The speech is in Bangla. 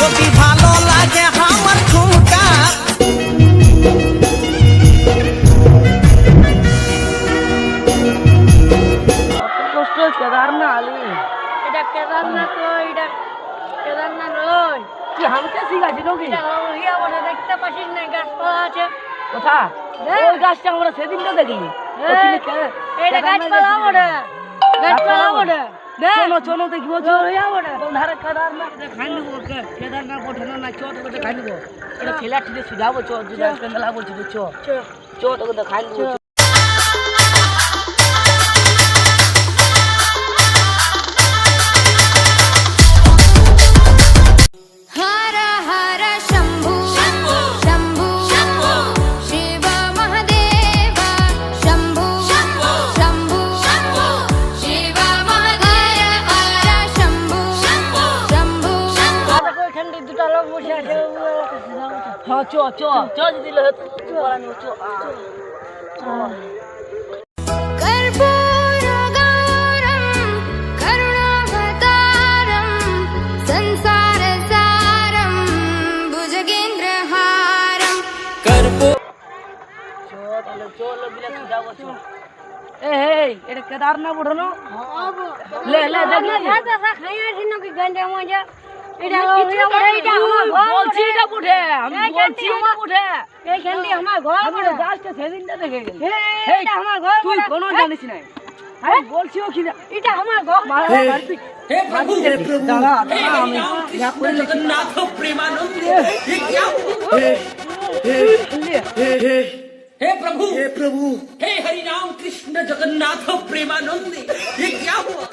যদি ভালো লাগে আমার ঠুমকা কষ্ট কেদারনাথ আলী এটা কেদারনাথ নয় এটা কেদারনাথ নয় কি হামকে শিখাচ্ছি নাকি ইয়া বলে দেখতে পাচ্ছিস না গাছপালা আছে কোথা ওই গাছটা আমরা সেদিনটা দেখিনি এটা গাছপালা বলে গাছপালা বলে চলো চলো দেখবো চলো ইয়া বলে ধারে কেদারনাথ খাই নেবো কেদারনাথ ওঠানো না চো তোকে খাই নেবো এটা ঠেলা ঠেলে সুজাবো চো যদি মেলা বলছি তো চো চো তোকে খাই নেবো हाँ चो चो चो जी दिल चो कर्पूरगौरं करुणावतारं संसारसारं भुजगेन्द्रहारं चो दिल सुजावो चो ए এটা কেদারনাথ ওঠানো ले ले देख ले दादा খাইয়া ছিনো কি গঞ্জা মজা এটা এটা আমার ঘর বলছি এটা উঠে আমি বলছি এটা উঠে এইখানটি আমার ঘর আমি গাছটা সেদিনটা দেখে গেল এটা আমার ঘর তুই কোনো জানিস না আমি বলছি ও কি এটা আমার ঘর हे प्रभु দাঁড়া আমি যা করে जगन्नाथ प्रेमानंद ये क्या हे प्रभु हे हरि राम कृष्ण जगन्नाथ प्रेमानंद ये क्या हुआ